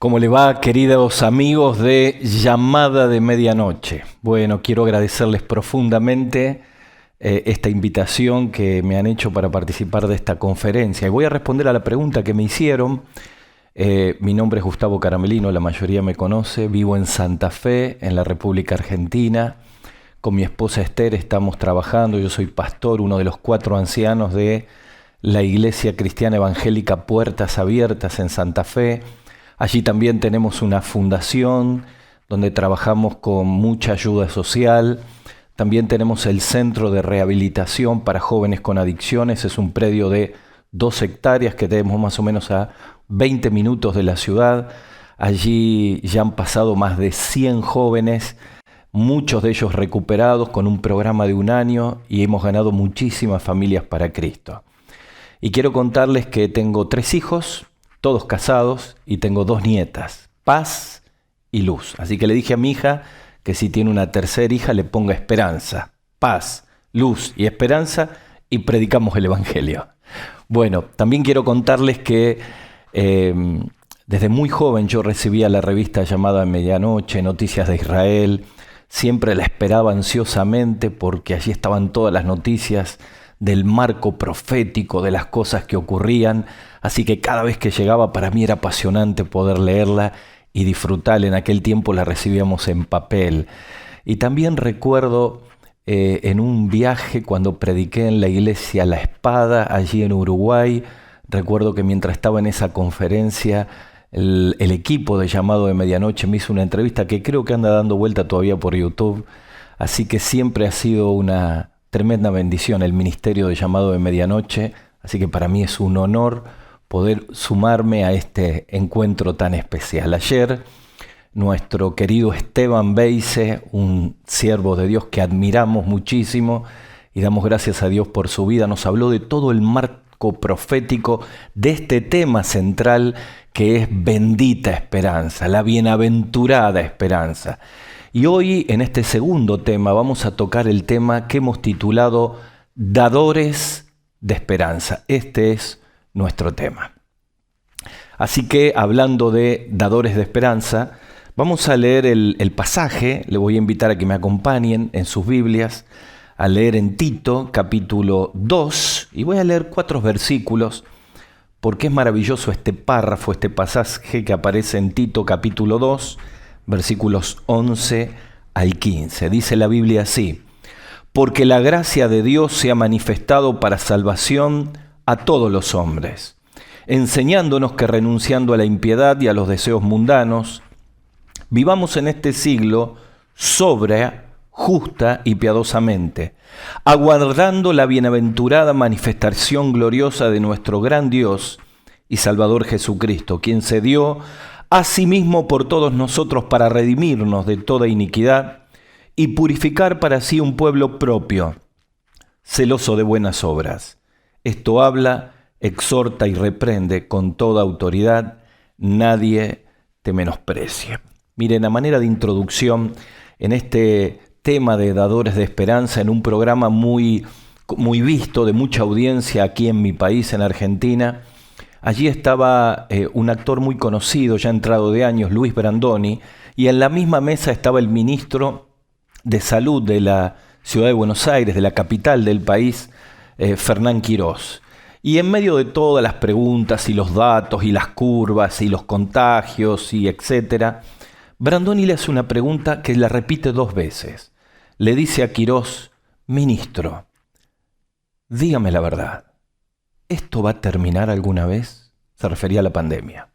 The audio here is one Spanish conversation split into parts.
¿Cómo le va, queridos amigos de Llamada de Medianoche? Bueno, quiero agradecerles profundamente esta invitación que me han hecho para participar de esta conferencia. Y voy a responder a la pregunta que me hicieron. Mi nombre es Gustavo Caramelino, la mayoría me conoce. Vivo en Santa Fe, en la República Argentina. Con mi esposa Esther estamos trabajando. Yo soy pastor, uno de los 4 ancianos de la Iglesia Cristiana Evangélica Puertas Abiertas en Santa Fe. Allí también tenemos una fundación donde trabajamos con mucha ayuda social. También tenemos el Centro de Rehabilitación para Jóvenes con Adicciones. Es un predio de 2 hectáreas que tenemos más o menos a 20 minutos de la ciudad. Allí ya han pasado más de 100 jóvenes, muchos de ellos recuperados con un programa de 1 año, y hemos ganado muchísimas familias para Cristo. Y quiero contarles que tengo 3 hijos, todos casados, y tengo 2 nietas, Paz y Luz. Así que le dije a mi hija que si tiene una tercera hija le ponga Esperanza. Paz, Luz y Esperanza, y predicamos el Evangelio. Bueno, también quiero contarles que desde muy joven yo recibía la revista Llamada de Medianoche, Noticias de Israel. Siempre la esperaba ansiosamente porque allí estaban todas las noticias del marco profético de las cosas que ocurrían, así que cada vez que llegaba para mí era apasionante poder leerla y disfrutarla. En aquel tiempo la recibíamos en papel. Y también recuerdo en un viaje cuando prediqué en la iglesia La Espada, allí en Uruguay, recuerdo que mientras estaba en esa conferencia, el equipo de Llamado de Medianoche me hizo una entrevista que creo que anda dando vuelta todavía por YouTube, así que siempre ha sido una tremenda bendición el ministerio de Llamado de Medianoche, así que para mí es un honor poder sumarme a este encuentro tan especial. Ayer, nuestro querido Esteban Beise, un siervo de Dios que admiramos muchísimo y damos gracias a Dios por su vida, nos habló de todo el marco profético de este tema central que es bendita esperanza, la bienaventurada esperanza. Y hoy, en este segundo tema, vamos a tocar el tema que hemos titulado Dadores de Esperanza. Este es nuestro tema. Así que, hablando de dadores de esperanza, vamos a leer el pasaje. Le voy a invitar a que me acompañen en sus Biblias a leer en Tito, capítulo 2, y voy a leer 4 versículos, porque es maravilloso este párrafo, este pasaje que aparece en Tito, capítulo 2, versículos 11 al 15. Dice la Biblia así: porque la gracia de Dios se ha manifestado para salvación a todos los hombres, enseñándonos que renunciando a la impiedad y a los deseos mundanos, vivamos en este siglo sobria, justa y piadosamente, aguardando la bienaventurada manifestación gloriosa de nuestro gran Dios y Salvador Jesucristo, quien se dio a sí mismo por todos nosotros para redimirnos de toda iniquidad y purificar para sí un pueblo propio, celoso de buenas obras. Esto habla, exhorta y reprende con toda autoridad, nadie te menosprecie. Miren, a manera de introducción, en este tema de dadores de esperanza, en un programa muy visto, de mucha audiencia aquí en mi país, en Argentina, allí estaba un actor muy conocido, ya entrado de años, Luis Brandoni, y en la misma mesa estaba el ministro de Salud de la ciudad de Buenos Aires, de la capital del país, Fernán Quirós. Y en medio de todas las preguntas y los datos y las curvas y los contagios y etcétera, Brandoni le hace una pregunta que la repite 2 veces. Le dice a Quirós: ministro, dígame la verdad, ¿esto va a terminar alguna vez? Se refería a la pandemia.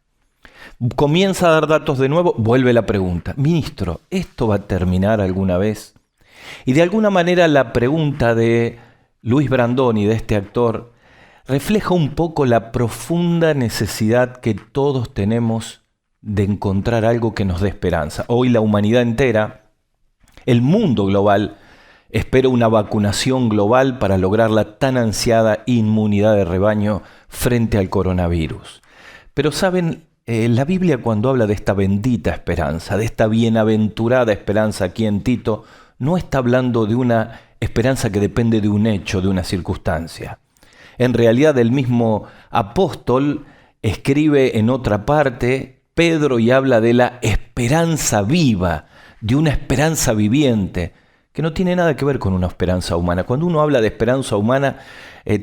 Comienza a dar datos de nuevo, vuelve la pregunta: ministro, ¿esto va a terminar alguna vez? Y de alguna manera la pregunta de Luis Brandoni, de este actor, refleja un poco la profunda necesidad que todos tenemos de encontrar algo que nos dé esperanza. Hoy la humanidad entera, el mundo global, espera una vacunación global para lograr la tan ansiada inmunidad de rebaño frente al coronavirus. Pero saben, la Biblia cuando habla de esta bendita esperanza, de esta bienaventurada esperanza aquí en Tito, no está hablando de una esperanza que depende de un hecho, de una circunstancia. En realidad el mismo apóstol escribe en otra parte Pedro y habla de la esperanza viva, de una esperanza viviente, que no tiene nada que ver con una esperanza humana. Cuando uno habla de esperanza humana,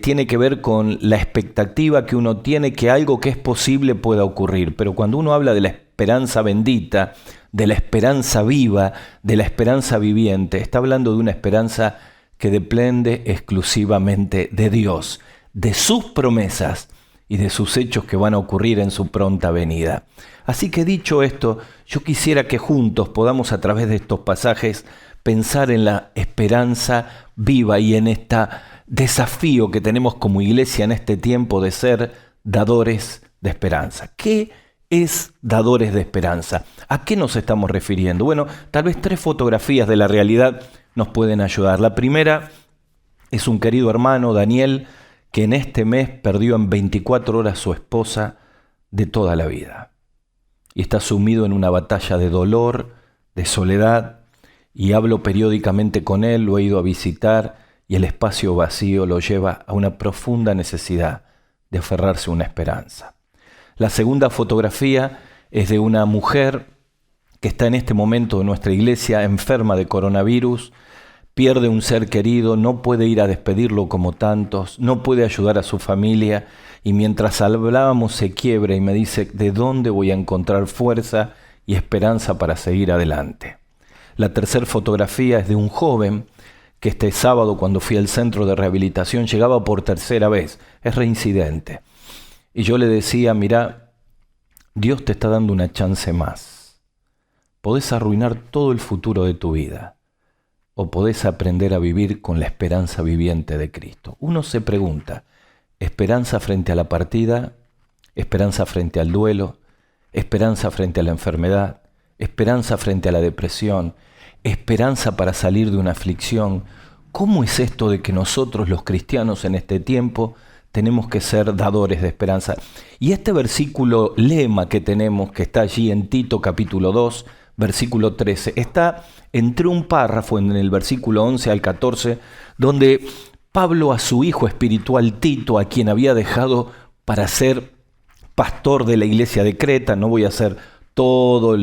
tiene que ver con la expectativa que uno tiene que algo que es posible pueda ocurrir. Pero cuando uno habla de la esperanza bendita, de la esperanza viva, de la esperanza viviente, está hablando de una esperanza que depende exclusivamente de Dios, de sus promesas y de sus hechos que van a ocurrir en su pronta venida. Así que dicho esto, yo quisiera que juntos podamos a través de estos pasajes pensar en la esperanza viva y en este desafío que tenemos como iglesia en este tiempo de ser dadores de esperanza. ¿Qué es dadores de esperanza? ¿A qué nos estamos refiriendo? Bueno, tal vez 3 fotografías de la realidad nos pueden ayudar. La primera es un querido hermano, Daniel, que en este mes perdió en 24 horas su esposa de toda la vida. Y está sumido en una batalla de dolor, de soledad, y hablo periódicamente con él, lo he ido a visitar, y el espacio vacío lo lleva a una profunda necesidad de aferrarse a una esperanza. La segunda fotografía es de una mujer que está en este momento en nuestra iglesia enferma de coronavirus, pierde un ser querido, no puede ir a despedirlo como tantos, no puede ayudar a su familia, y mientras hablábamos se quiebra y me dice, ¿de dónde voy a encontrar fuerza y esperanza para seguir adelante? La tercera fotografía es de un joven que este sábado, cuando fui al centro de rehabilitación, llegaba por tercera vez, es reincidente. Y yo le decía, mira, Dios te está dando una chance más. Podés arruinar todo el futuro de tu vida, o podés aprender a vivir con la esperanza viviente de Cristo. Uno se pregunta, ¿esperanza frente a la partida? ¿Esperanza frente al duelo? ¿Esperanza frente a la enfermedad? ¿Esperanza frente a la depresión? ¿Esperanza para salir de una aflicción? ¿Cómo es esto de que nosotros los cristianos en este tiempo tenemos que ser dadores de esperanza? Y este versículo lema que tenemos, que está allí en Tito capítulo 2, versículo 13, está entre un párrafo en el versículo 11 al 14, donde Pablo a su hijo espiritual Tito, a quien había dejado para ser pastor de la iglesia de Creta, no voy a hacer toda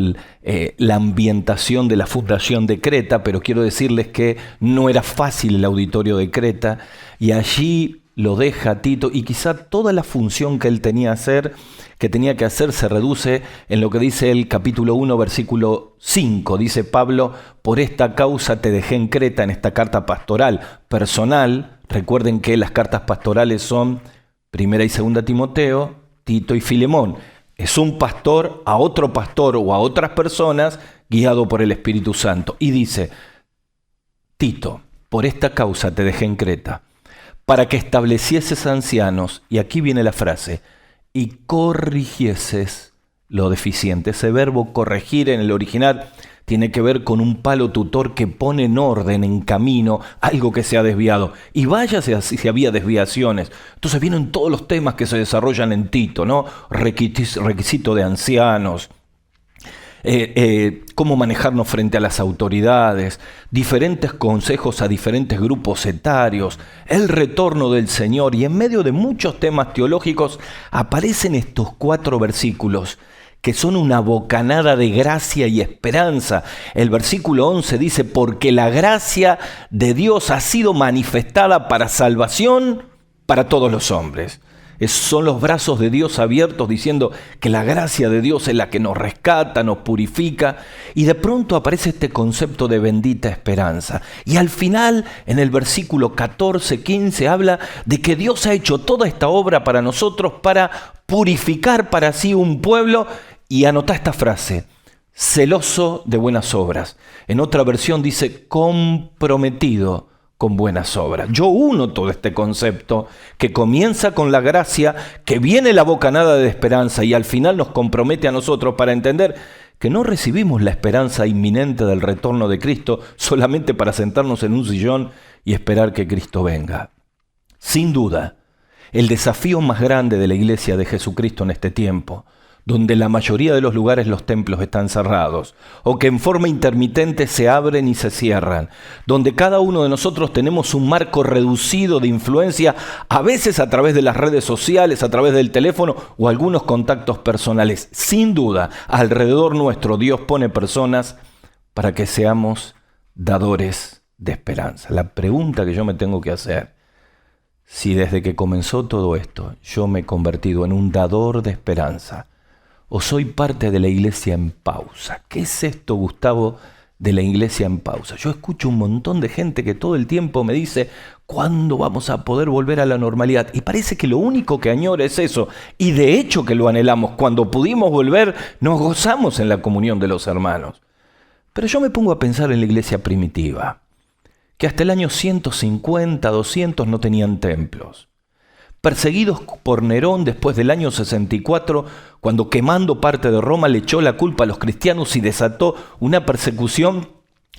la ambientación de la fundación de Creta, pero quiero decirles que no era fácil el auditorio de Creta, y allí lo deja Tito, y quizá toda la función que él tenía que hacer se reduce en lo que dice el capítulo 1, versículo 5. Dice Pablo, por esta causa te dejé en Creta, en esta carta pastoral personal. Recuerden que las cartas pastorales son 1 y 2 Timoteo, Tito y Filemón. Es un pastor a otro pastor o a otras personas guiado por el Espíritu Santo. Y dice, Tito, por esta causa te dejé en Creta, para que establecieses ancianos, y aquí viene la frase, y corrigieses lo deficiente. Ese verbo corregir en el original tiene que ver con un palo tutor que pone en orden, en camino, algo que se ha desviado. Y váyase si había desviaciones. Entonces vienen todos los temas que se desarrollan en Tito, ¿no? Requisito de ancianos, cómo manejarnos frente a las autoridades, diferentes consejos a diferentes grupos etarios, el retorno del Señor, y en medio de muchos temas teológicos aparecen estos 4 versículos que son una bocanada de gracia y esperanza. El versículo 11 dice, porque la gracia de Dios ha sido manifestada para salvación para todos los hombres. Son los brazos de Dios abiertos diciendo que la gracia de Dios es la que nos rescata, nos purifica, y de pronto aparece este concepto de bendita esperanza. Y al final, en el versículo 14, 15, habla de que Dios ha hecho toda esta obra para nosotros para purificar para sí un pueblo, y anota esta frase, celoso de buenas obras. En otra versión dice comprometido con buenas obras. Yo uno todo este concepto que comienza con la gracia, que viene la bocanada de esperanza y al final nos compromete a nosotros para entender que no recibimos la esperanza inminente del retorno de Cristo solamente para sentarnos en un sillón y esperar que Cristo venga. Sin duda, el desafío más grande de la iglesia de Jesucristo en este tiempo donde la mayoría de los lugares los templos están cerrados, o que en forma intermitente se abren y se cierran, donde cada uno de nosotros tenemos un marco reducido de influencia, a veces a través de las redes sociales, a través del teléfono o algunos contactos personales. Sin duda, alrededor nuestro Dios pone personas para que seamos dadores de esperanza. La pregunta que yo me tengo que hacer, si desde que comenzó todo esto yo me he convertido en un dador de esperanza, o soy parte de la iglesia en pausa. ¿Qué es esto, Gustavo, de la iglesia en pausa? Yo escucho un montón de gente que todo el tiempo me dice, ¿cuándo vamos a poder volver a la normalidad? Y parece que lo único que añora es eso. Y de hecho que lo anhelamos. Cuando pudimos volver, nos gozamos en la comunión de los hermanos. Pero yo me pongo a pensar en la iglesia primitiva, que hasta el año 150, 200 no tenían templos. Perseguidos por Nerón después del año 64, cuando quemando parte de Roma le echó la culpa a los cristianos y desató una persecución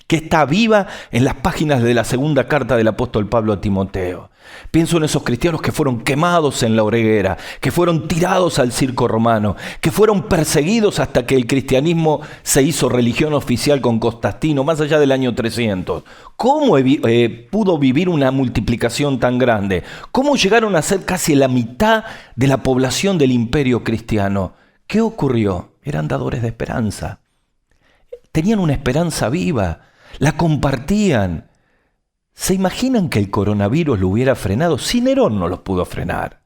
que está viva en las páginas de la segunda carta del apóstol Pablo a Timoteo. Pienso en esos cristianos que fueron quemados en la hoguera, que fueron tirados al circo romano, que fueron perseguidos hasta que el cristianismo se hizo religión oficial con Constantino, más allá del año 300. ¿Cómo pudo vivir una multiplicación tan grande? ¿Cómo llegaron a ser casi la mitad de la población del imperio cristiano? ¿Qué ocurrió? Eran dadores de esperanza. Tenían una esperanza viva, la compartían. ¿Se imaginan que el coronavirus lo hubiera frenado? Si Nerón no los pudo frenar.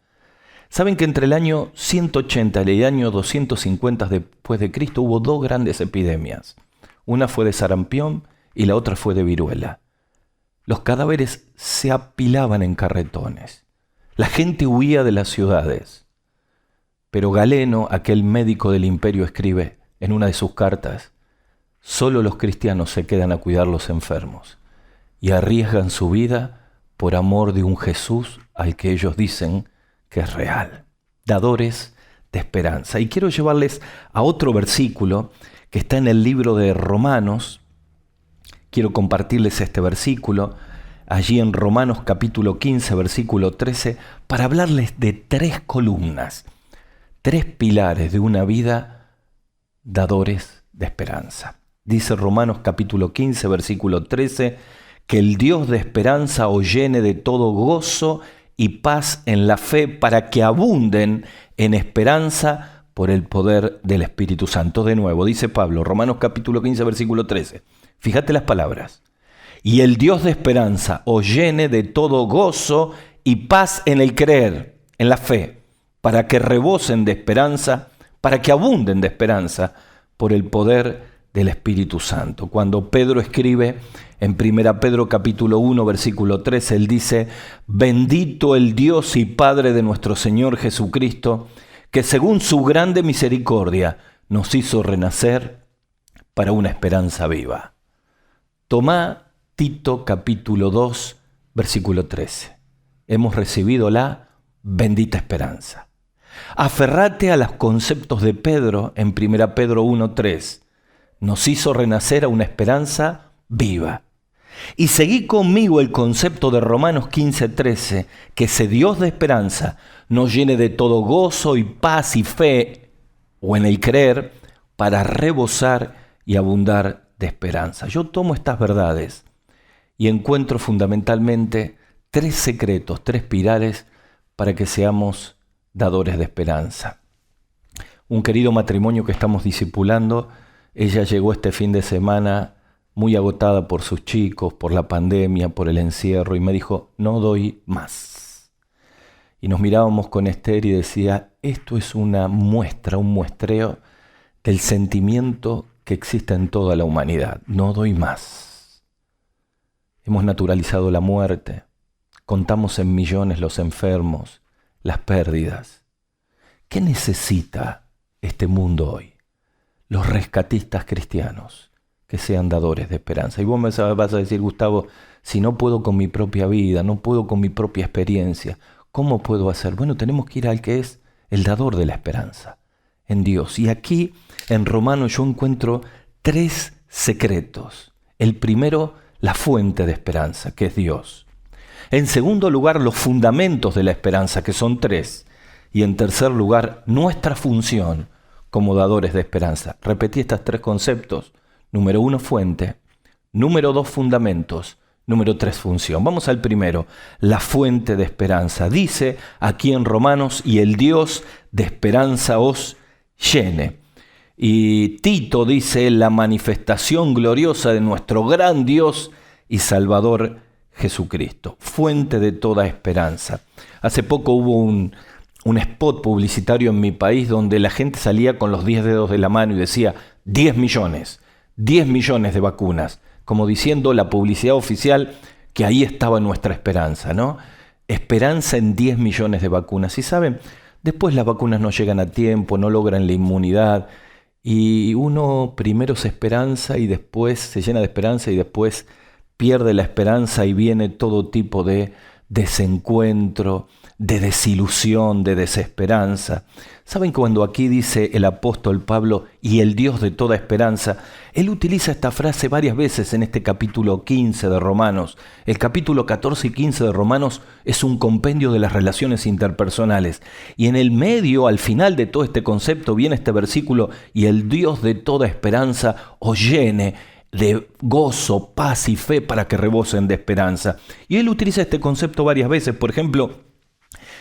¿Saben que entre el año 180 y el año 250 después de Cristo hubo dos grandes epidemias? Una fue de sarampión y la otra fue de viruela. Los cadáveres se apilaban en carretones. La gente huía de las ciudades. Pero Galeno, aquel médico del imperio, escribe en una de sus cartas: solo los cristianos se quedan a cuidar los enfermos y arriesgan su vida por amor de un Jesús al que ellos dicen que es real. Dadores de esperanza. Y quiero llevarles a otro versículo que está en el libro de Romanos. Quiero compartirles este versículo, allí en Romanos capítulo 15, versículo 13, para hablarles de tres columnas, tres pilares de una vida dadores de esperanza. Dice Romanos capítulo 15, versículo 13, que el Dios de esperanza os llene de todo gozo y paz en la fe para que abunden en esperanza por el poder del Espíritu Santo. De nuevo, dice Pablo, Romanos capítulo 15, versículo 13. Fíjate las palabras. Y el Dios de esperanza os llene de todo gozo y paz en el creer, en la fe, para que rebosen de esperanza, para que abunden de esperanza por el poder del Espíritu Santo. Cuando Pedro escribe en 1 Pedro capítulo 1, versículo 13, él dice: bendito el Dios y Padre de nuestro Señor Jesucristo, que según su grande misericordia nos hizo renacer para una esperanza viva. Tomá Tito capítulo 2, versículo 13. Hemos recibido la bendita esperanza. Aferrate a los conceptos de Pedro en 1 Pedro 1, 3. Nos hizo renacer a una esperanza viva. Y seguí conmigo el concepto de Romanos 15, 13, que ese Dios de esperanza nos llene de todo gozo y paz y fe, o en el creer, para rebosar y abundar de esperanza. Yo tomo estas verdades y encuentro fundamentalmente tres secretos, tres pilares para que seamos dadores de esperanza. Un querido matrimonio que estamos discipulando, ella llegó este fin de semana muy agotada por sus chicos, por la pandemia, por el encierro, y me dijo: no doy más. Y nos mirábamos con Esther y decía: esto es una muestra, un muestreo del sentimiento que existe en toda la humanidad. No doy más. Hemos naturalizado la muerte, contamos en millones los enfermos, las pérdidas. ¿Qué necesita este mundo hoy? Los rescatistas cristianos que sean dadores de esperanza. Y vos me vas a decir: Gustavo, si no puedo con mi propia vida, no puedo con mi propia experiencia, ¿cómo puedo hacer? Bueno, tenemos que ir al que es el dador de la esperanza, en Dios. Y aquí en Romanos yo encuentro tres secretos. El primero, la fuente de esperanza, que es Dios. En segundo lugar, los fundamentos de la esperanza, que son tres. Y en tercer lugar, nuestra función como dadores de esperanza. Repetí estos 3 conceptos. Número 1, fuente. Número 2, fundamentos. Número 3, función. Vamos al primero, la fuente de esperanza. Dice aquí en Romanos, y el Dios de esperanza os llene. Y Tito dice, la manifestación gloriosa de nuestro gran Dios y Salvador Jesucristo. Fuente de toda esperanza. Hace poco hubo un spot publicitario en mi país donde la gente salía con los 10 dedos de la mano y decía 10 millones de vacunas, como diciendo la publicidad oficial que ahí estaba nuestra esperanza, ¿no? Esperanza en 10 millones de vacunas. Y saben, después las vacunas no llegan a tiempo, no logran la inmunidad, y uno primero se esperanza y después se llena de esperanza y después pierde la esperanza y viene todo tipo de desencuentro, de desilusión, de desesperanza. ¿Saben cuando aquí dice el apóstol Pablo, y el Dios de toda esperanza? Él utiliza esta frase varias veces en este capítulo 15 de Romanos. El capítulo 14 y 15 de Romanos es un compendio de las relaciones interpersonales. Y en el medio, al final de todo este concepto, viene este versículo, y el Dios de toda esperanza os llene de gozo, paz y fe para que rebosen de esperanza. Y él utiliza este concepto varias veces. Por ejemplo,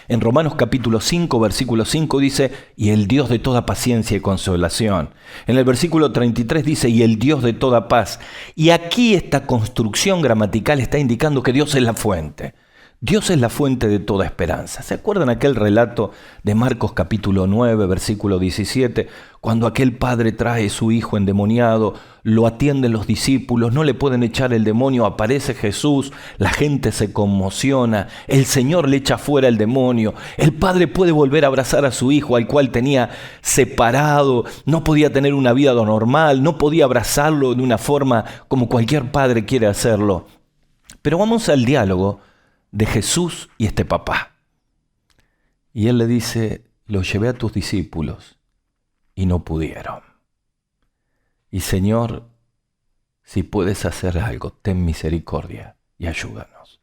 en Romanos capítulo 5, versículo 5 dice, y el Dios de toda paciencia y consolación. En el versículo 33 dice, y el Dios de toda paz. Y aquí esta construcción gramatical está indicando que Dios es la fuente. Dios es la fuente de toda esperanza. ¿Se acuerdan aquel relato de Marcos capítulo 9, versículo 17? Cuando aquel padre trae su hijo endemoniado, lo atienden los discípulos, no le pueden echar el demonio, aparece Jesús, la gente se conmociona, el Señor le echa fuera el demonio, el padre puede volver a abrazar a su hijo al cual tenía separado, no podía tener una vida normal, no podía abrazarlo de una forma como cualquier padre quiere hacerlo. Pero vamos al diálogo de Jesús y este papá. Y él le dice, los llevé a tus discípulos y no pudieron. Y Señor, si puedes hacer algo, ten misericordia y ayúdanos.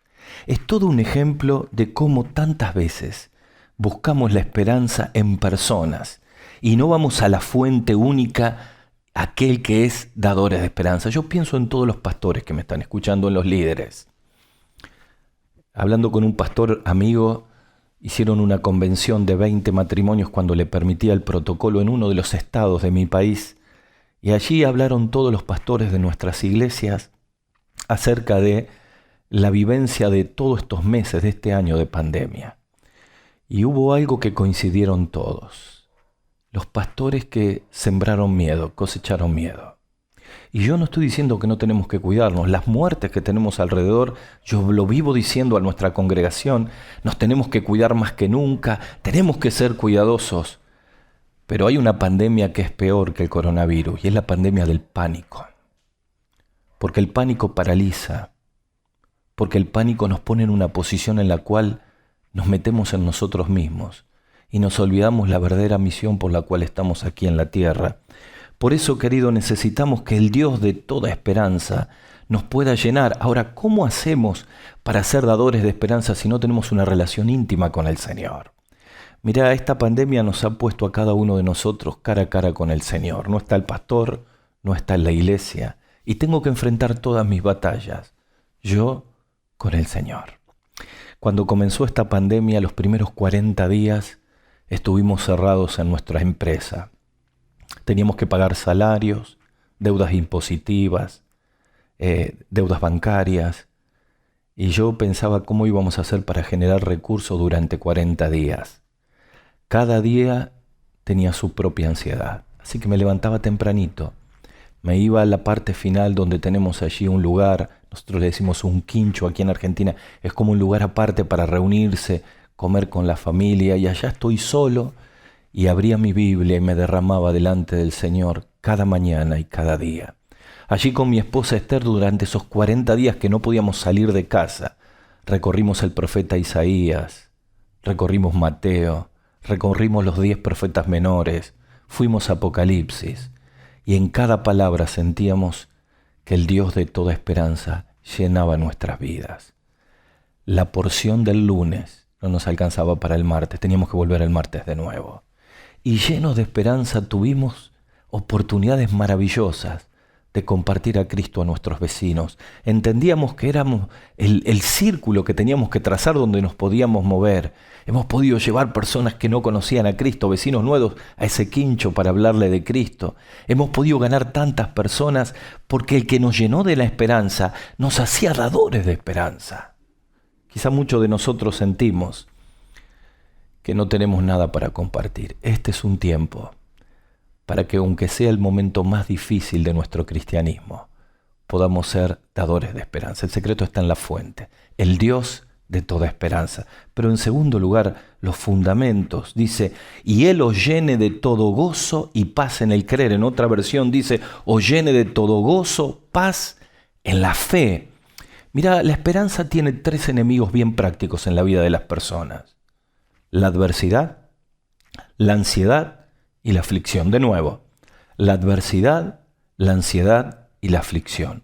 Es todo un ejemplo de cómo tantas veces buscamos la esperanza en personas y no vamos a la fuente única, aquel que es dadores de esperanza. Yo pienso en todos los pastores que me están escuchando, en los líderes. Hablando con un pastor amigo, hicieron una convención de 20 matrimonios cuando le permitía el protocolo en uno de los estados de mi país. Y allí hablaron todos los pastores de nuestras iglesias acerca de la vivencia de todos estos meses de este año de pandemia. Y hubo algo que coincidieron todos. Los pastores que sembraron miedo, cosecharon miedo. Y yo no estoy diciendo que no tenemos que cuidarnos. Las muertes que tenemos alrededor, yo lo vivo diciendo a nuestra congregación, nos tenemos que cuidar más que nunca, tenemos que ser cuidadosos. Pero hay una pandemia que es peor que el coronavirus y es la pandemia del pánico. Porque el pánico paraliza, porque el pánico nos pone en una posición en la cual nos metemos en nosotros mismos y nos olvidamos la verdadera misión por la cual estamos aquí en la tierra. Por eso, querido, necesitamos que el Dios de toda esperanza nos pueda llenar. Ahora, ¿cómo hacemos para ser dadores de esperanza si no tenemos una relación íntima con el Señor? Mirá, esta pandemia nos ha puesto a cada uno de nosotros cara a cara con el Señor. No está el pastor, no está en la iglesia. Y tengo que enfrentar todas mis batallas, yo con el Señor. Cuando comenzó esta pandemia, los primeros 40 días estuvimos cerrados en nuestra empresa. Teníamos que pagar salarios, deudas impositivas, deudas bancarias. Y yo pensaba cómo íbamos a hacer para generar recursos durante 40 días. Cada día tenía su propia ansiedad. Así que me levantaba tempranito. Me iba a la parte final donde tenemos allí un lugar, nosotros le decimos un quincho aquí en Argentina. Es como un lugar aparte para reunirse, comer con la familia. Y allá estoy solo. Y abría mi Biblia y me derramaba delante del Señor cada mañana y cada día. Allí con mi esposa Esther, durante esos 40 días que no podíamos salir de casa, recorrimos el profeta Isaías, recorrimos Mateo, recorrimos los 10 profetas menores, fuimos a Apocalipsis, y en cada palabra sentíamos que el Dios de toda esperanza llenaba nuestras vidas. La porción del lunes no nos alcanzaba para el martes, teníamos que volver el martes de nuevo. y llenos de esperanza tuvimos oportunidades maravillosas de compartir a Cristo a nuestros vecinos. Entendíamos que éramos el círculo que teníamos que trazar donde nos podíamos mover. Hemos podido llevar personas que no conocían a Cristo, vecinos nuevos, a ese quincho para hablarle de Cristo. Hemos podido ganar tantas personas porque el que nos llenó de la esperanza nos hacía dadores de esperanza. Quizá muchos de nosotros sentimos que no tenemos nada para compartir. Este es un tiempo para que, aunque sea el momento más difícil de nuestro cristianismo, podamos ser dadores de esperanza. El secreto está en la fuente, el Dios de toda esperanza. Pero en segundo lugar, los fundamentos. Dice, y Él os llene de todo gozo y paz en el creer. En otra versión dice, os llene de todo gozo, paz en la fe. Mira, la esperanza tiene 3 enemigos bien prácticos en la vida de las personas: la adversidad, la ansiedad y la aflicción. De nuevo, la adversidad, la ansiedad y la aflicción.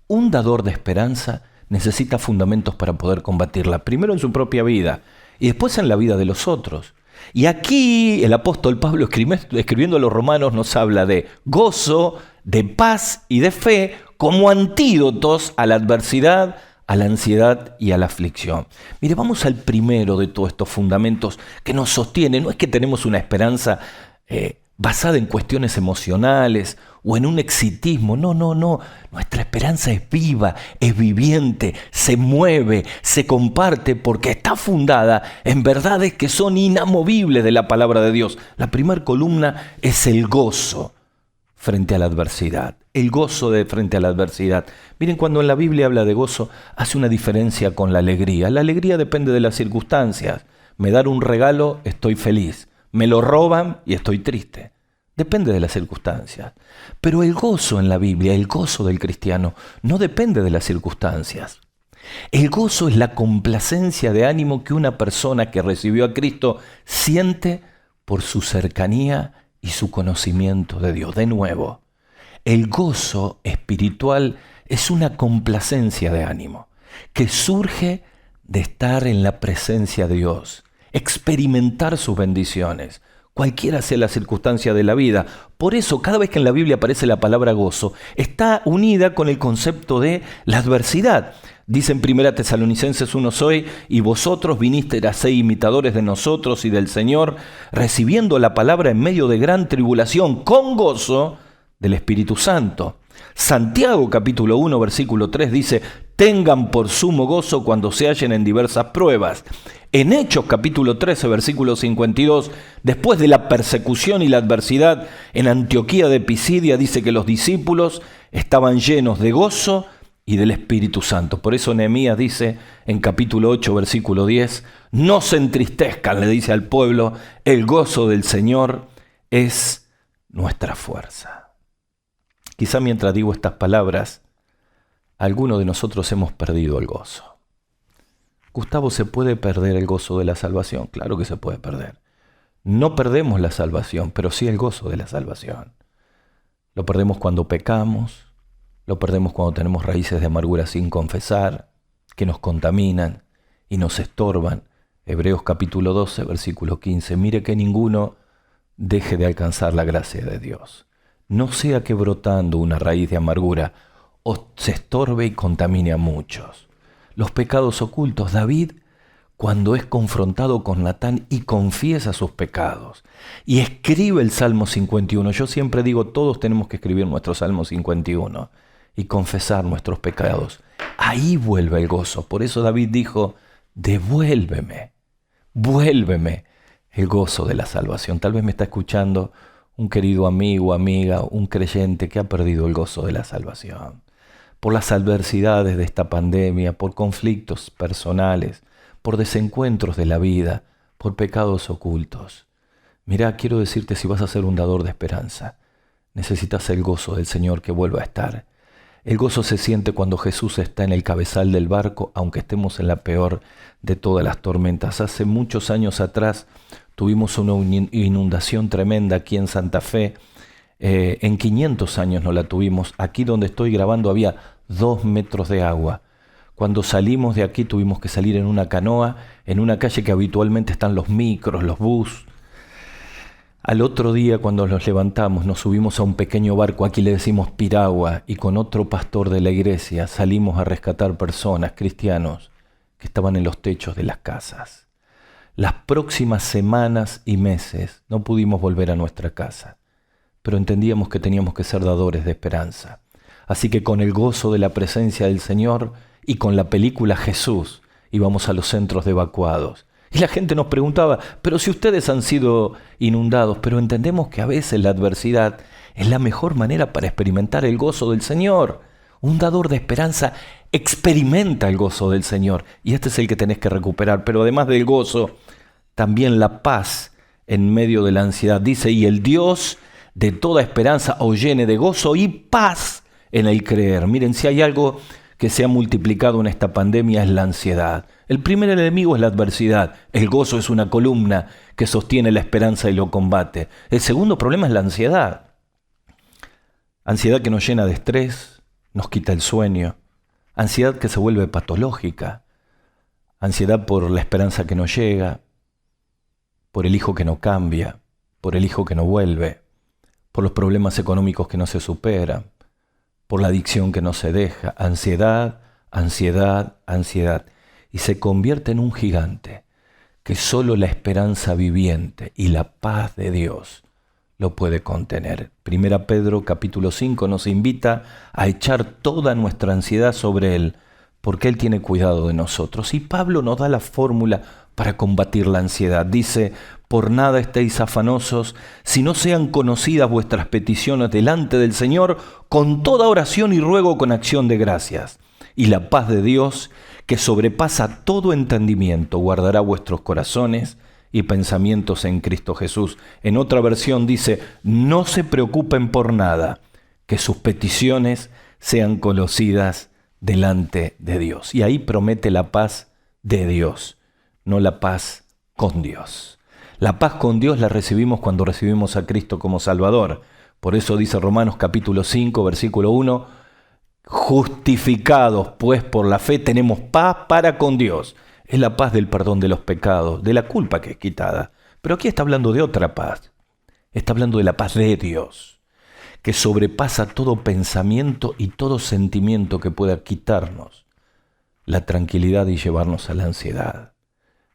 Un dador de esperanza necesita fundamentos para poder combatirla, primero en su propia vida y después en la vida de los otros. Y aquí el apóstol Pablo, escribiendo a los romanos, nos habla de gozo, de paz y de fe como antídotos a la adversidad, a la ansiedad y a la aflicción. Mire, vamos al primero de todos estos fundamentos que nos sostiene. No es que tenemos una esperanza basada en cuestiones emocionales o en un exitismo. No. Nuestra esperanza es viva, es viviente, se mueve, se comparte porque está fundada en verdades que son inamovibles de la palabra de Dios. La primera columna es el gozo frente a la adversidad. El gozo frente a la adversidad. Miren, cuando en la Biblia habla de gozo, hace una diferencia con la alegría. La alegría depende de las circunstancias. Me dan un regalo, estoy feliz. Me lo roban y estoy triste. Depende de las circunstancias. Pero el gozo en la Biblia, el gozo del cristiano, no depende de las circunstancias. El gozo es la complacencia de ánimo que una persona que recibió a Cristo siente por su cercanía y su conocimiento de Dios. De nuevo, el gozo espiritual es una complacencia de ánimo que surge de estar en la presencia de Dios, experimentar sus bendiciones, cualquiera sea la circunstancia de la vida. Por eso, cada vez que en la Biblia aparece la palabra gozo, está unida con el concepto de la adversidad. Dice en 1 Tesalonicenses 1:6, y vosotros vinisteis a ser imitadores de nosotros y del Señor, recibiendo la palabra en medio de gran tribulación, con gozo del Espíritu Santo. Santiago capítulo 1 versículo 3 dice, tengan por sumo gozo cuando se hallen en diversas pruebas. En Hechos capítulo 13 versículo 52, después de la persecución y la adversidad en Antioquía de Pisidia, dice que los discípulos estaban llenos de gozo y del Espíritu Santo. Por eso Nehemías dice en capítulo 8 versículo 10, no se entristezcan, le dice al pueblo, el gozo del Señor es nuestra fuerza. Quizá mientras digo estas palabras, algunos de nosotros hemos perdido el gozo. Gustavo, ¿se puede perder el gozo de la salvación? Claro que se puede perder. No perdemos la salvación, pero sí el gozo de la salvación. Lo perdemos cuando pecamos, lo perdemos cuando tenemos raíces de amargura sin confesar, que nos contaminan y nos estorban. Hebreos capítulo 12, versículo 15. Mire que ninguno deje de alcanzar la gracia de Dios. No sea que brotando una raíz de amargura os se estorbe y contamine a muchos. Los pecados ocultos. David, cuando es confrontado con Natán y confiesa sus pecados y escribe el Salmo 51. Yo siempre digo, todos tenemos que escribir nuestro Salmo 51 y confesar nuestros pecados. Ahí vuelve el gozo. Por eso David dijo, vuélveme el gozo de la salvación. Tal vez me está escuchando un querido amigo, amiga, un creyente que ha perdido el gozo de la salvación. Por las adversidades de esta pandemia, por conflictos personales, por desencuentros de la vida, por pecados ocultos. Mirá, quiero decirte, si vas a ser un dador de esperanza, necesitas el gozo del Señor que vuelva a estar. El gozo se siente cuando Jesús está en el cabezal del barco, aunque estemos en la peor de todas las tormentas. Hace muchos años atrás tuvimos una inundación tremenda aquí en Santa Fe. En 500 años no la tuvimos. Aquí donde estoy grabando había 2 metros de agua. Cuando salimos de aquí tuvimos que salir en una canoa, en una calle que habitualmente están los micros, los bus. Al otro día, cuando nos levantamos, nos subimos a un pequeño barco, aquí le decimos piragua, y con otro pastor de la iglesia salimos a rescatar personas, cristianos, que estaban en los techos de las casas. Las próximas semanas y meses no pudimos volver a nuestra casa, pero entendíamos que teníamos que ser dadores de esperanza. Así que con el gozo de la presencia del Señor y con la película Jesús íbamos a los centros de evacuados. Y la gente nos preguntaba, pero si ustedes han sido inundados, pero entendemos que a veces la adversidad es la mejor manera para experimentar el gozo del Señor. Un dador de esperanza experimenta el gozo del Señor y este es el que tenés que recuperar. Pero además del gozo, también la paz en medio de la ansiedad. Dice, y el Dios de toda esperanza os llene de gozo y paz en el creer. Miren, si hay algo que se ha multiplicado en esta pandemia es la ansiedad. El primer enemigo es la adversidad. El gozo es una columna que sostiene la esperanza y lo combate. El segundo problema es la ansiedad. Ansiedad que nos llena de estrés, nos quita el sueño. Ansiedad que se vuelve patológica. Ansiedad por la esperanza que no llega, por el hijo que no cambia, por el hijo que no vuelve, por los problemas económicos que no se superan, por la adicción que no se deja. Ansiedad, ansiedad, ansiedad. Y se convierte en un gigante que solo la esperanza viviente y la paz de Dios lo puede contener. Primera Pedro capítulo 5 nos invita a echar toda nuestra ansiedad sobre Él, porque Él tiene cuidado de nosotros. Y Pablo nos da la fórmula para combatir la ansiedad. Dice, por nada estéis afanosos, si no sean conocidas vuestras peticiones delante del Señor, con toda oración y ruego con acción de gracias. Y la paz de Dios, que sobrepasa todo entendimiento, guardará vuestros corazones y pensamientos en Cristo Jesús. En otra versión dice, no se preocupen por nada, que sus peticiones sean conocidas delante de Dios. Y ahí promete la paz de Dios, no la paz con Dios. La paz con Dios la recibimos cuando recibimos a Cristo como Salvador. Por eso dice Romanos capítulo 5, versículo 1, justificados pues por la fe tenemos paz para con Dios. Es la paz del perdón de los pecados, de la culpa que es quitada. Pero aquí está hablando de otra paz. Está hablando de la paz de Dios, que sobrepasa todo pensamiento y todo sentimiento que pueda quitarnos la tranquilidad y llevarnos a la ansiedad.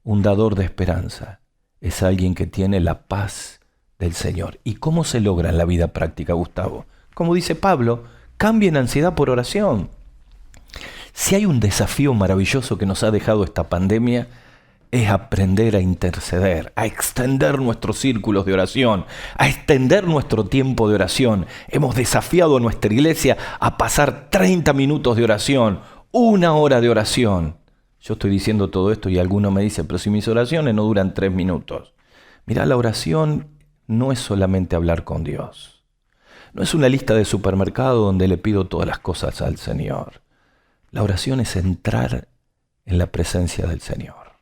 Un dador de esperanza es alguien que tiene la paz del Señor. ¿Y cómo se logra en la vida práctica, Gustavo? Como dice Pablo, cambien ansiedad por oración. Si hay un desafío maravilloso que nos ha dejado esta pandemia, es aprender a interceder, a extender nuestros círculos de oración, a extender nuestro tiempo de oración. Hemos desafiado a nuestra iglesia a pasar 30 minutos de oración, 1 hora de oración. Yo estoy diciendo todo esto y alguno me dice, pero si mis oraciones no duran 3 minutos. Mirá, la oración no es solamente hablar con Dios. No es una lista de supermercado donde le pido todas las cosas al Señor. La oración es entrar en la presencia del Señor,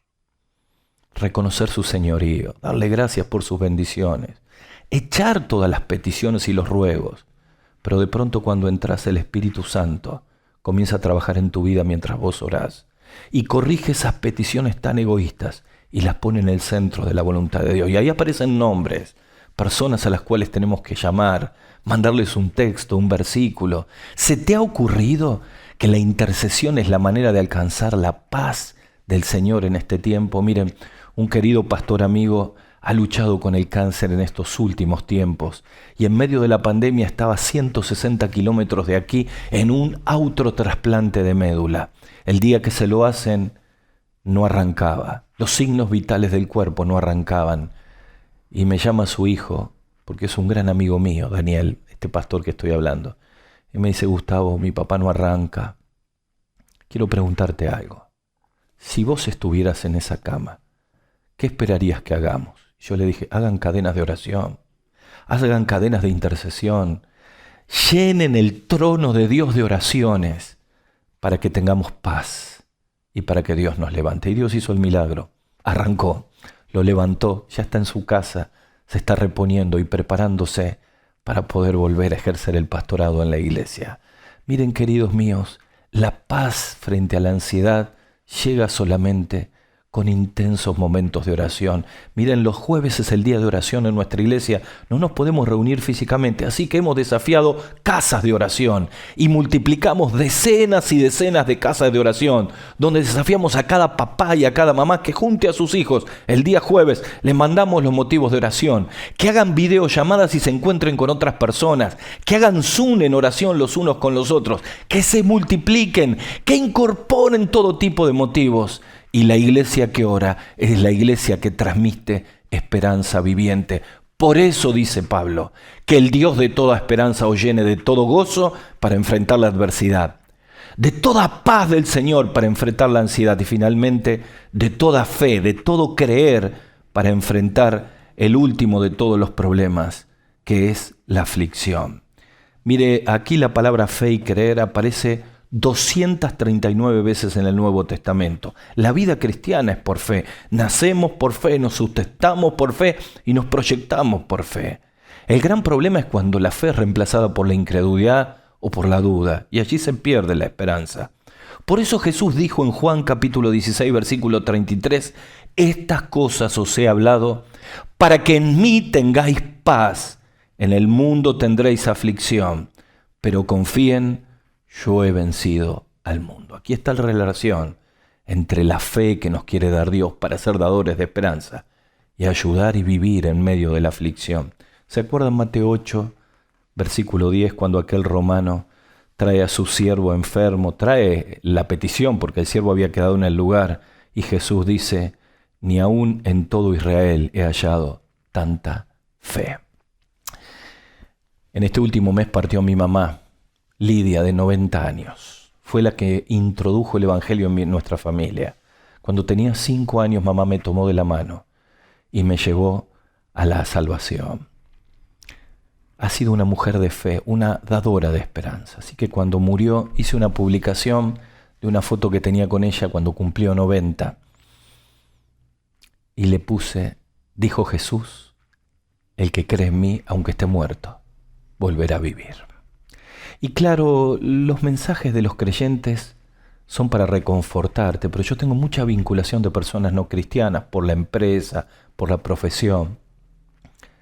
reconocer su señorío, darle gracias por sus bendiciones, echar todas las peticiones y los ruegos, pero de pronto cuando entras el Espíritu Santo comienza a trabajar en tu vida mientras vos orás y corrige esas peticiones tan egoístas y las pone en el centro de la voluntad de Dios. Y ahí aparecen nombres, personas a las cuales tenemos que llamar, mandarles un texto, un versículo. ¿Se te ha ocurrido que la intercesión es la manera de alcanzar la paz del Señor en este tiempo? Miren, un querido pastor amigo ha luchado con el cáncer en estos últimos tiempos y en medio de la pandemia estaba a 160 kilómetros de aquí en un autotrasplante de médula. El día que se lo hacen no arrancaba, los signos vitales del cuerpo no arrancaban. Y me llama su hijo, porque es un gran amigo mío, Daniel, este pastor que estoy hablando. Y me dice, Gustavo, mi papá no arranca. Quiero preguntarte algo. Si vos estuvieras en esa cama, ¿qué esperarías que hagamos? Yo le dije, hagan cadenas de oración, hagan cadenas de intercesión, llenen el trono de Dios de oraciones para que tengamos paz y para que Dios nos levante. Y Dios hizo el milagro, arrancó, lo levantó, ya está en su casa, se está reponiendo y preparándose para poder volver a ejercer el pastorado en la iglesia. Miren, queridos míos, la paz frente a la ansiedad llega solamente con intensos momentos de oración. Miren, los jueves es el día de oración en nuestra iglesia. No nos podemos reunir físicamente, así que hemos desafiado casas de oración y multiplicamos decenas y decenas de casas de oración, donde desafiamos a cada papá y a cada mamá que junte a sus hijos el día jueves. Les mandamos los motivos de oración, que hagan videollamadas y se encuentren con otras personas, que hagan Zoom en oración los unos con los otros, que se multipliquen, que incorporen todo tipo de motivos. Y la iglesia que ora es la iglesia que transmite esperanza viviente. Por eso dice Pablo, que el Dios de toda esperanza os llene de todo gozo para enfrentar la adversidad, de toda paz del Señor para enfrentar la ansiedad y finalmente de toda fe, de todo creer para enfrentar el último de todos los problemas, que es la aflicción. Mire, aquí la palabra fe y creer aparece 239 veces en el Nuevo Testamento. La vida cristiana es por fe. Nacemos por fe, nos sustentamos por fe y nos proyectamos por fe. El gran problema es cuando la fe es reemplazada por la incredulidad o por la duda, y allí se pierde la esperanza. Por eso Jesús dijo en Juan capítulo 16, versículo 33, estas cosas os he hablado para que en mí tengáis paz. En el mundo tendréis aflicción, pero confíen, yo he vencido al mundo. Aquí está la relación entre la fe que nos quiere dar Dios para ser dadores de esperanza y ayudar y vivir en medio de la aflicción. ¿Se acuerdan Mateo 8, versículo 10, cuando aquel romano trae a su siervo enfermo, trae la petición porque el siervo había quedado en el lugar y Jesús dice, ni aún en todo Israel he hallado tanta fe? En este último mes partió mi mamá, Lidia, de 90 años. Fue la que introdujo el Evangelio en nuestra familia. Cuando tenía 5 años, mamá me tomó de la mano y me llevó a la salvación. Ha sido una mujer de fe, una dadora de esperanza. Así que cuando murió, hice una publicación de una foto que tenía con ella cuando cumplió 90. Y le puse, dijo Jesús, el que cree en mí, aunque esté muerto, volverá a vivir. Y claro, los mensajes de los creyentes son para reconfortarte, pero yo tengo mucha vinculación de personas no cristianas por la empresa, por la profesión,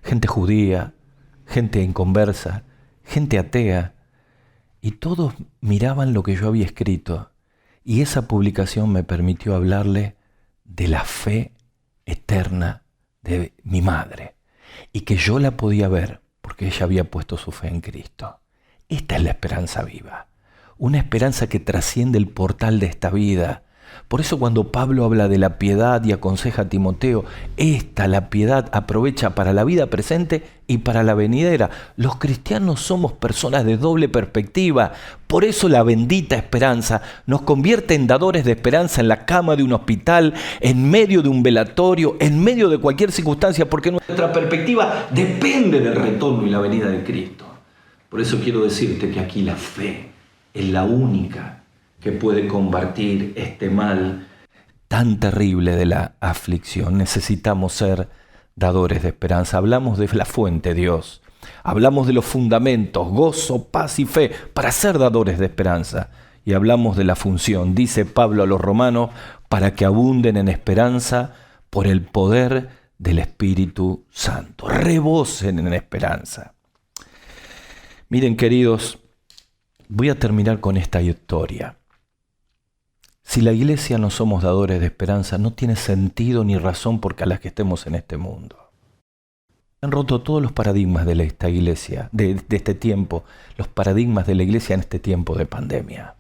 gente judía, gente inconversa, gente atea, y todos miraban lo que yo había escrito, y esa publicación me permitió hablarle de la fe eterna de mi madre, y que yo la podía ver porque ella había puesto su fe en Cristo. Esta es la esperanza viva, una esperanza que trasciende el portal de esta vida. Por eso cuando Pablo habla de la piedad y aconseja a Timoteo, la piedad aprovecha para la vida presente y para la venidera. Los cristianos somos personas de doble perspectiva. Por eso la bendita esperanza nos convierte en dadores de esperanza en la cama de un hospital, en medio de un velatorio, en medio de cualquier circunstancia, porque nuestra perspectiva depende del retorno y la venida de Cristo. Por eso quiero decirte que aquí la fe es la única que puede combatir este mal tan terrible de la aflicción. Necesitamos ser dadores de esperanza. Hablamos de la fuente, Dios. Hablamos de los fundamentos, gozo, paz y fe, para ser dadores de esperanza. Y hablamos de la función, dice Pablo a los romanos, para que abunden en esperanza por el poder del Espíritu Santo. Rebosen en esperanza. Miren, queridos, voy a terminar con esta historia. Si la iglesia no somos dadores de esperanza, no tiene sentido ni razón por las que estemos en este mundo. Han roto todos los paradigmas de esta iglesia, de este tiempo, los paradigmas de la iglesia en este tiempo de pandemia.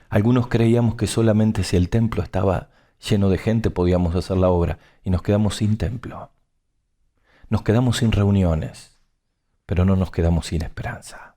Algunos creíamos que solamente si el templo estaba lleno de gente podíamos hacer la obra y nos quedamos sin templo. Nos quedamos sin reuniones, pero no nos quedamos sin esperanza.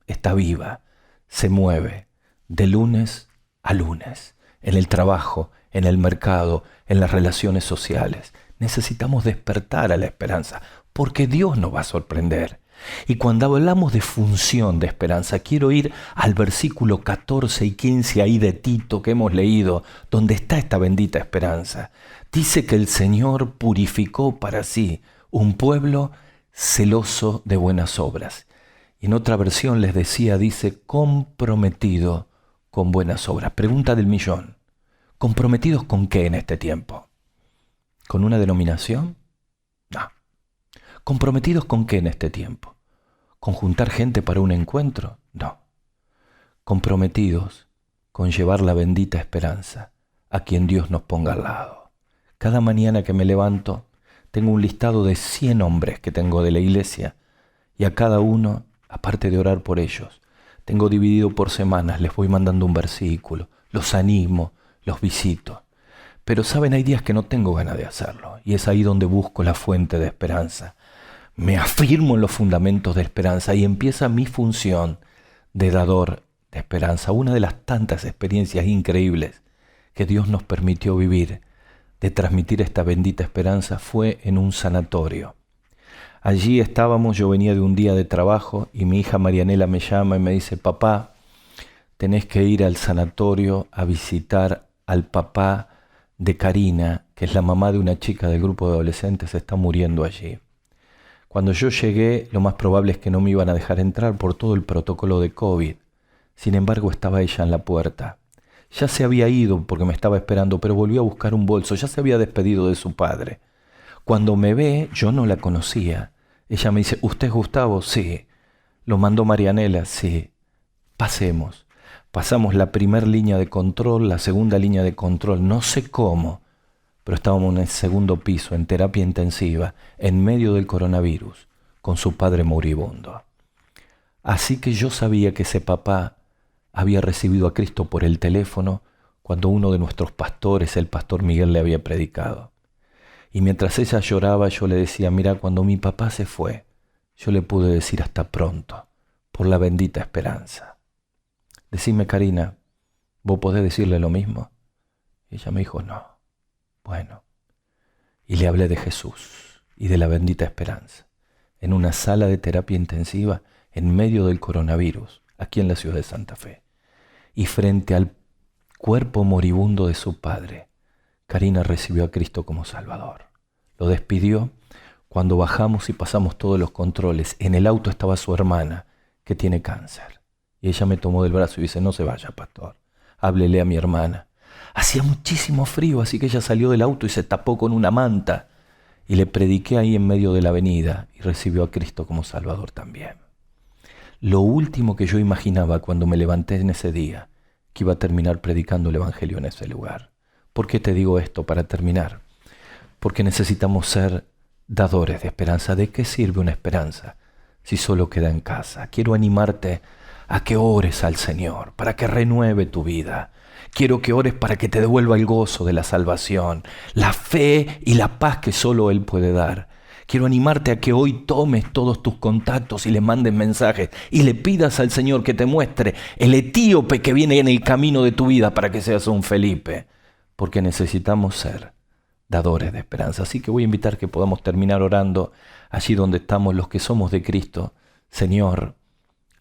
Está viva, se mueve de lunes a lunes, en el trabajo, en el mercado, en las relaciones sociales. Necesitamos despertar a la esperanza, porque Dios nos va a sorprender. Y cuando hablamos de función de esperanza, quiero ir al versículo 14 y 15 ahí de Tito que hemos leído, donde está esta bendita esperanza. Dice que el Señor purificó para sí un pueblo celoso de buenas obras. Y en otra versión les decía, dice, comprometido con buenas obras. Pregunta del millón. ¿Comprometidos con qué en este tiempo? ¿Con una denominación? No. ¿Comprometidos con qué en este tiempo? ¿Con juntar gente para un encuentro? No. Comprometidos con llevar la bendita esperanza a quien Dios nos ponga al lado. Cada mañana que me levanto, tengo un listado de 100 hombres que tengo de la iglesia y a cada uno, aparte de orar por ellos, tengo dividido por semanas, les voy mandando un versículo, los animo, los visito. Pero saben, hay días que no tengo ganas de hacerlo y es ahí donde busco la fuente de esperanza. Me afirmo en los fundamentos de esperanza y empieza mi función de dador de esperanza. Una de las tantas experiencias increíbles que Dios nos permitió vivir de transmitir esta bendita esperanza fue en un sanatorio. Allí estábamos, yo venía de un día de trabajo y mi hija Marianela me llama y me dice: papá, tenés que ir al sanatorio a visitar al papá de Karina, que es la mamá de una chica del grupo de adolescentes, está muriendo allí. Cuando yo llegué, lo más probable es que no me iban a dejar entrar por todo el protocolo de COVID. Sin embargo, estaba ella en la puerta. Ya se había ido porque me estaba esperando, pero volvió a buscar un bolso. Ya se había despedido de su padre. Cuando me ve, yo no la conocía. Ella me dice: ¿usted es Gustavo? Sí. ¿Lo mandó Marianela? Sí. Pasemos. Pasamos la primera línea de control, la segunda línea de control, no sé cómo, pero estábamos en el segundo piso, en terapia intensiva, en medio del coronavirus, con su padre moribundo. Así que yo sabía que ese papá había recibido a Cristo por el teléfono cuando uno de nuestros pastores, el pastor Miguel, le había predicado. Y mientras ella lloraba, yo le decía: mira, cuando mi papá se fue, yo le pude decir hasta pronto, por la bendita esperanza. Decime, Karina, ¿vos podés decirle lo mismo? Y ella me dijo: no. Bueno, y le hablé de Jesús y de la bendita esperanza, en una sala de terapia intensiva, en medio del coronavirus, aquí en la ciudad de Santa Fe. Y frente al cuerpo moribundo de su padre, Karina recibió a Cristo como Salvador. Lo despidió. Cuando bajamos y pasamos todos los controles, en el auto estaba su hermana, que tiene cáncer. Y ella me tomó del brazo y dice: no se vaya, pastor, háblele a mi hermana. Hacía muchísimo frío, así que ella salió del auto y se tapó con una manta. Y le prediqué ahí en medio de la avenida y recibió a Cristo como Salvador también. Lo último que yo imaginaba cuando me levanté en ese día, que iba a terminar predicando el Evangelio en ese lugar. ¿Por qué te digo esto para terminar? Porque necesitamos ser dadores de esperanza. ¿De qué sirve una esperanza si solo queda en casa? Quiero animarte a que ores al Señor para que renueve tu vida. Quiero que ores para que te devuelva el gozo de la salvación, la fe y la paz que solo Él puede dar. Quiero animarte a que hoy tomes todos tus contactos y le mandes mensajes y le pidas al Señor que te muestre el etíope que viene en el camino de tu vida para que seas un Felipe, porque necesitamos ser dadores de esperanza. Así que voy a invitar que podamos terminar orando allí donde estamos los que somos de Cristo. Señor,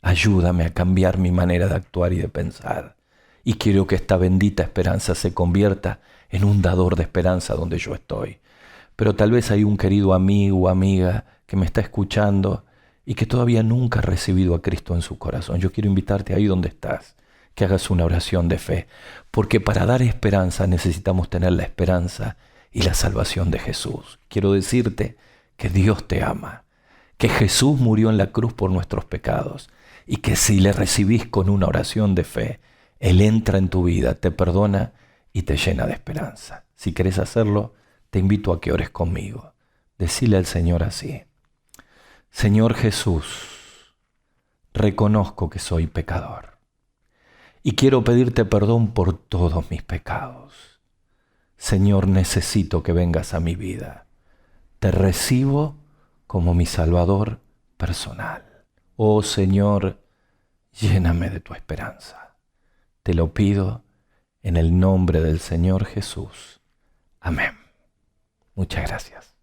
ayúdame a cambiar mi manera de actuar y de pensar. Y quiero que esta bendita esperanza se convierta en un dador de esperanza donde yo estoy. Pero tal vez hay un querido amigo o amiga que me está escuchando y que todavía nunca ha recibido a Cristo en su corazón. Yo quiero invitarte ahí donde estás, que hagas una oración de fe. Porque para dar esperanza necesitamos tener la esperanza y la salvación de Jesús. Quiero decirte que Dios te ama, que Jesús murió en la cruz por nuestros pecados y que si le recibís con una oración de fe, Él entra en tu vida, te perdona y te llena de esperanza. Si querés hacerlo, te invito a que ores conmigo. Decile al Señor así: Señor Jesús, reconozco que soy pecador y quiero pedirte perdón por todos mis pecados. Señor, necesito que vengas a mi vida. Te recibo como mi Salvador personal. Oh Señor, lléname de tu esperanza. Te lo pido en el nombre del Señor Jesús. Amén. Muchas gracias.